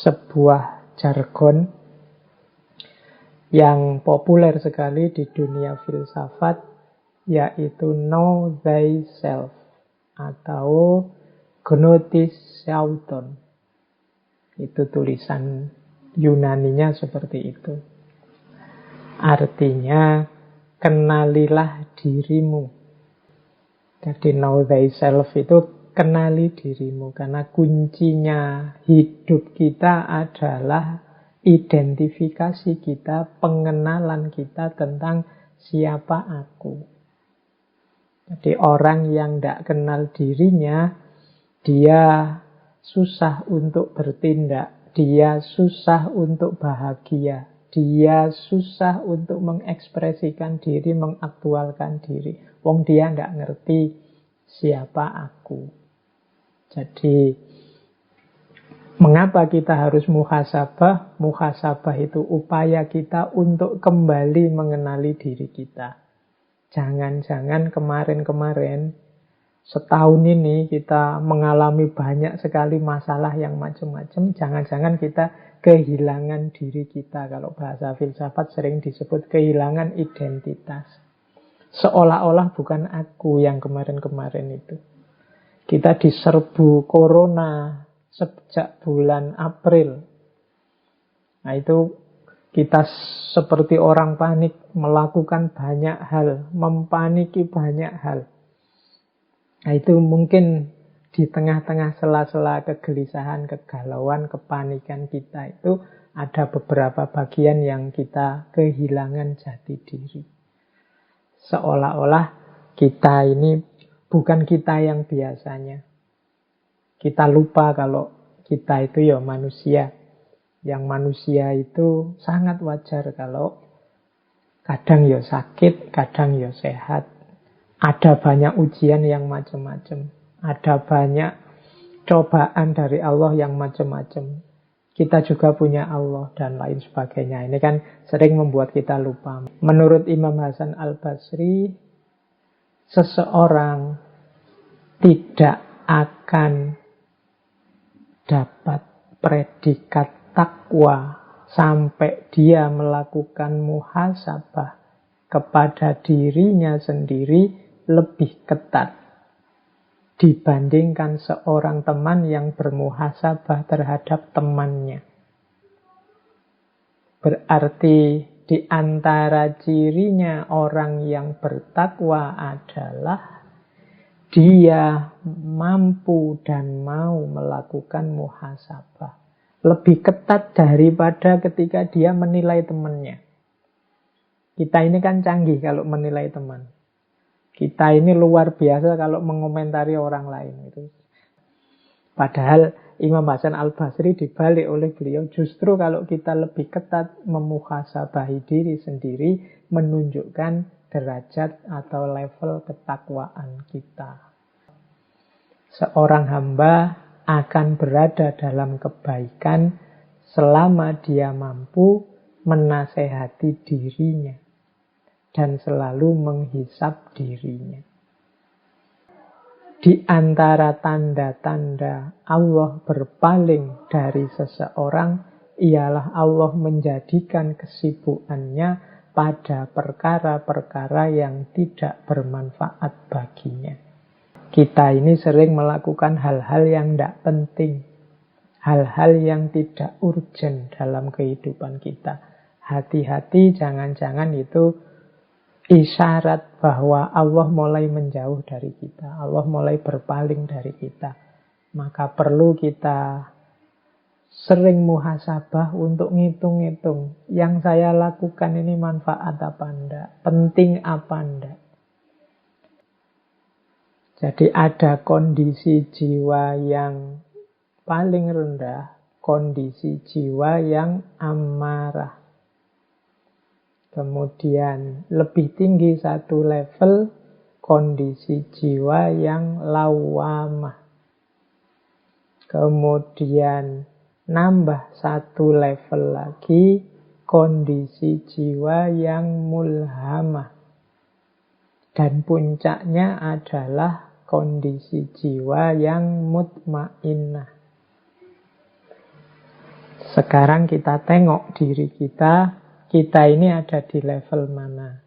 sebuah jargon yang populer sekali di dunia filsafat, yaitu know thyself atau gnosis auton. Itu tulisan Yunaninya seperti itu. Artinya, kenalilah dirimu. Jadi know thyself itu kenali dirimu. Karena kuncinya hidup kita adalah identifikasi kita, pengenalan kita tentang siapa aku. Jadi orang yang tidak kenal dirinya, dia susah untuk bertindak, dia susah untuk bahagia, dia susah untuk mengekspresikan diri, mengaktualkan diri. Wong dia tidak ngerti siapa aku. Jadi, mengapa kita harus muhasabah? Muhasabah itu upaya kita untuk kembali mengenali diri kita. Jangan-jangan kemarin-kemarin, setahun ini kita mengalami banyak sekali masalah yang macam-macam. Jangan-jangan kita kehilangan diri kita. Kalau bahasa filsafat sering disebut kehilangan identitas. Seolah-olah bukan aku yang kemarin-kemarin itu. Kita diserbu corona sejak bulan April. Nah itu kita seperti orang panik, melakukan banyak hal, mempaniki banyak hal. Nah itu mungkin di tengah-tengah sela-sela kegelisahan, kegalauan, kepanikan kita itu ada beberapa bagian yang kita kehilangan jati diri. Seolah-olah kita ini bukan kita yang biasanya. Kita lupa kalau kita itu ya manusia. Yang manusia itu sangat wajar kalau kadang ya sakit, kadang ya sehat. Ada banyak ujian yang macam-macam. Ada banyak cobaan dari Allah yang macam-macam. Kita juga punya Allah dan lain sebagainya. Ini kan sering membuat kita lupa. Menurut Imam Hasan Al-Basri, seseorang tidak akan dapat predikat takwa sampai dia melakukan muhasabah kepada dirinya sendiri lebih ketat dibandingkan seorang teman yang bermuhasabah terhadap temannya. Berarti di antara cirinya orang yang bertakwa adalah dia mampu dan mau melakukan muhasabah. Lebih ketat daripada ketika dia menilai temannya. Kita ini kan canggih kalau menilai teman. Kita ini luar biasa kalau mengomentari orang lain. Padahal Imam Hasan Al-Basri dibalik oleh beliau, justru kalau kita lebih ketat memuhasabahi diri sendiri, menunjukkan derajat atau level ketakwaan kita. Seorang hamba akan berada dalam kebaikan selama dia mampu menasehati dirinya dan selalu menghisap dirinya. Di antara tanda-tanda Allah berpaling dari seseorang ialah Allah menjadikan kesibukannya pada perkara-perkara yang tidak bermanfaat baginya. Kita ini sering melakukan hal-hal yang tidak penting, hal-hal yang tidak urgent dalam kehidupan kita. Hati-hati, jangan-jangan itu isyarat bahwa Allah mulai menjauh dari kita, Allah mulai berpaling dari kita. Maka perlu kita sering muhasabah untuk ngitung-ngitung, yang saya lakukan ini manfaat apa enggak, penting apa enggak. Jadi ada kondisi jiwa yang paling rendah, kondisi jiwa yang amarah. Kemudian lebih tinggi satu level, kondisi jiwa yang lawamah. Kemudian nambah satu level lagi, kondisi jiwa yang mulhamah. Dan puncaknya adalah kondisi jiwa yang mutmainnah. Sekarang kita tengok diri kita ini ada di level mana.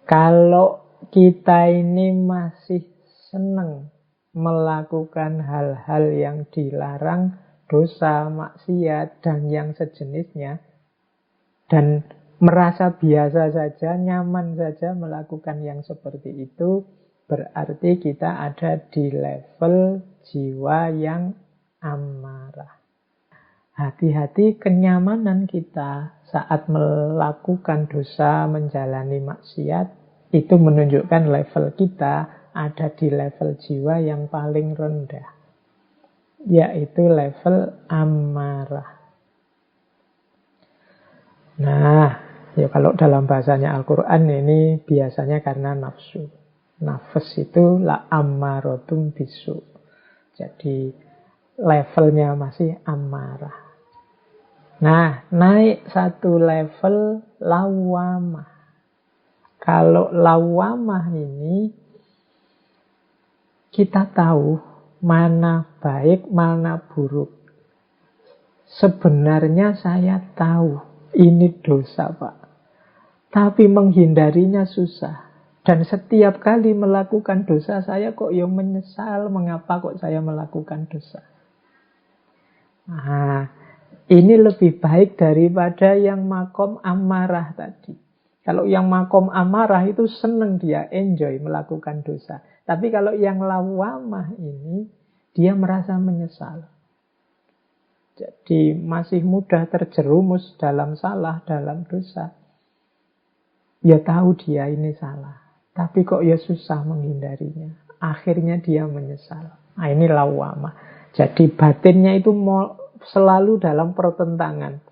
Kalau kita ini masih senang melakukan hal-hal yang dilarang, dosa, maksiat, dan yang sejenisnya, dan merasa biasa saja, nyaman saja melakukan yang seperti itu, berarti kita ada di level jiwa yang amarah. Hati-hati kenyamanan kita saat melakukan dosa, menjalani maksiat, itu menunjukkan level kita ada di level jiwa yang paling rendah, yaitu level amarah. Nah, ya kalau dalam bahasanya Al-Quran ini biasanya karena nafsu. Nafas itu la ammarotum bisu. Jadi levelnya masih amarah. Nah, naik satu level lawamah. Kalau lawamah ini kita tahu mana baik, mana buruk. Sebenarnya saya tahu ini dosa, Pak. Tapi menghindarinya susah. Dan setiap kali melakukan dosa, saya kok yang menyesal. Mengapa kok saya melakukan dosa? Nah, ini lebih baik daripada yang makom amarah tadi. Kalau yang makom amarah itu senang dia, enjoy melakukan dosa. Tapi kalau yang lawamah ini, dia merasa menyesal. Jadi masih mudah terjerumus dalam salah, dalam dosa. Ya tahu dia ini salah. Tapi kok ya susah menghindarinya. Akhirnya dia menyesal. Nah ini lawamah. Jadi batinnya itu selalu dalam pertentangan.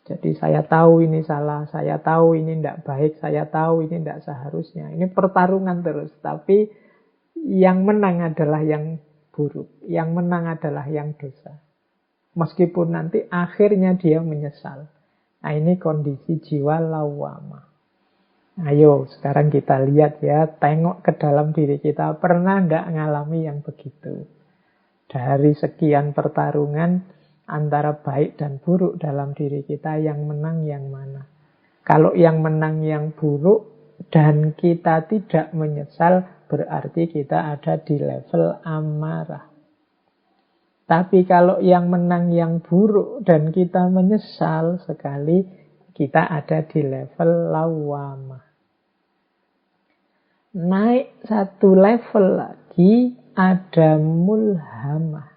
Jadi saya tahu ini salah, saya tahu ini tidak baik, saya tahu ini tidak seharusnya. Ini pertarungan terus. Tapi yang menang adalah yang buruk. Yang menang adalah yang dosa. Meskipun nanti akhirnya dia menyesal. Nah ini kondisi jiwa lawamah. Ayo sekarang kita lihat ya, tengok ke dalam diri kita. Pernah nggak ngalami yang begitu? Dari sekian pertarungan antara baik dan buruk dalam diri kita, yang menang yang mana? Kalau yang menang yang buruk dan kita tidak menyesal, berarti kita ada di level amarah. Tapi kalau yang menang yang buruk dan kita menyesal sekali, kita ada di level lawamah. Naik satu level lagi ada mulhamah.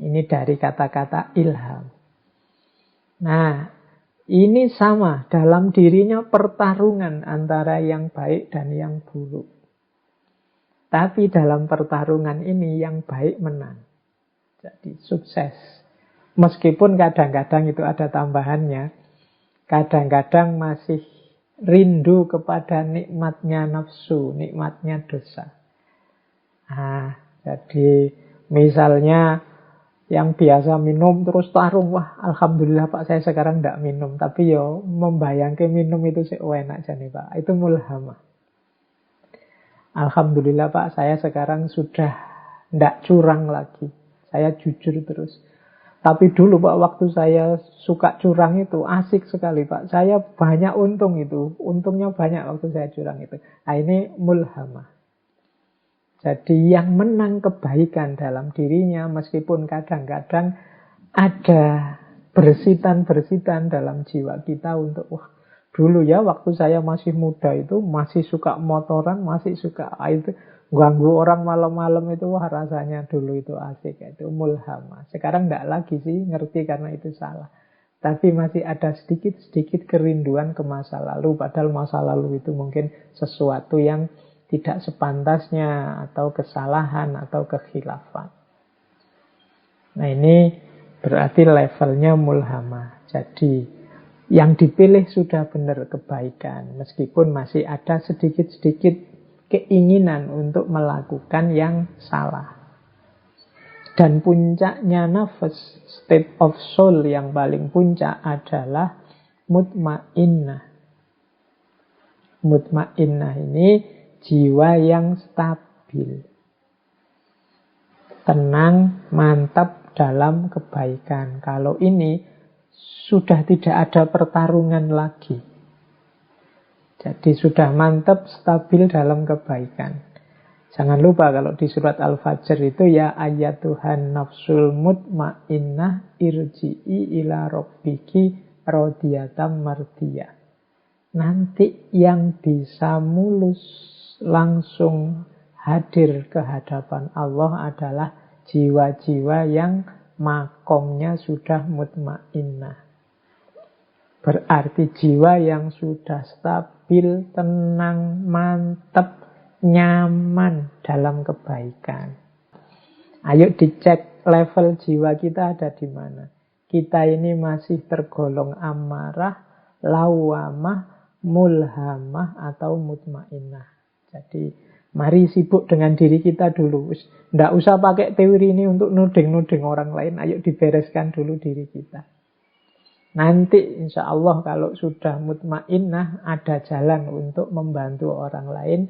Ini dari kata-kata ilham. Nah, ini sama dalam dirinya pertarungan antara yang baik dan yang buruk. Tapi dalam pertarungan ini yang baik menang. Jadi sukses. Meskipun kadang-kadang itu ada tambahannya. Kadang-kadang masih rindu kepada nikmatnya nafsu, nikmatnya dosa. Nah, jadi misalnya yang biasa minum terus tarung, wah alhamdulillah Pak saya sekarang tidak minum. Tapi yo membayangkan minum itu enak aja nih Pak. Itu mulhamah. Alhamdulillah Pak saya sekarang sudah tidak curang lagi. Saya jujur terus. Tapi dulu Pak, waktu saya suka curang itu asik sekali Pak. Saya banyak untung itu. Untungnya banyak waktu saya curang itu. Nah ini mulhamah. Jadi yang menang kebaikan dalam dirinya, meskipun kadang-kadang ada bersitan-bersitan dalam jiwa kita untuk, wah dulu ya waktu saya masih muda itu, masih suka motoran, masih suka itu, ganggu orang malam-malam itu, wah rasanya dulu itu asik, itu mulhamah. Sekarang enggak lagi sih, ngerti karena itu salah. Tapi masih ada sedikit-sedikit kerinduan ke masa lalu, padahal masa lalu itu mungkin sesuatu yang tidak sepantasnya, atau kesalahan, atau kekhilafan. Nah ini berarti levelnya mulhamah. Jadi yang dipilih sudah benar kebaikan, meskipun masih ada sedikit-sedikit keinginan untuk melakukan yang salah. Dan puncaknya nafas, state of soul yang paling puncak adalah mutmainnah. Mutmainnah ini jiwa yang stabil, tenang, mantap, mantap dalam kebaikan. Kalau ini sudah tidak ada pertarungan lagi. Jadi sudah mantap, stabil dalam kebaikan. Jangan lupa kalau di surat Al-Fajr itu ya ayatuhan nafsul mutmainnah irji'i ila rabbiki radiyatan mardiyah. Nanti yang bisa mulus langsung hadir ke hadapan Allah adalah jiwa-jiwa yang makomnya sudah mutmainnah. Berarti jiwa yang sudah stabil, tenang, mantap, nyaman dalam kebaikan. Ayo dicek level jiwa kita ada di mana. Kita ini masih tergolong amarah, lawamah, mulhamah, atau mutmainnah. Jadi mari sibuk dengan diri kita dulu. Nggak usah pakai teori ini untuk nuding-nuding orang lain. Ayo dibereskan dulu diri kita. Nanti insya Allah kalau sudah mutmainnah, ada jalan untuk membantu orang lain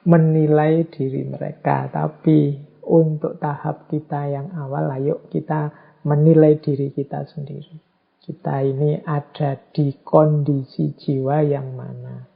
menilai diri mereka. Tapi untuk tahap kita yang awal, ayo kita menilai diri kita sendiri. Kita ini ada di kondisi jiwa yang mana.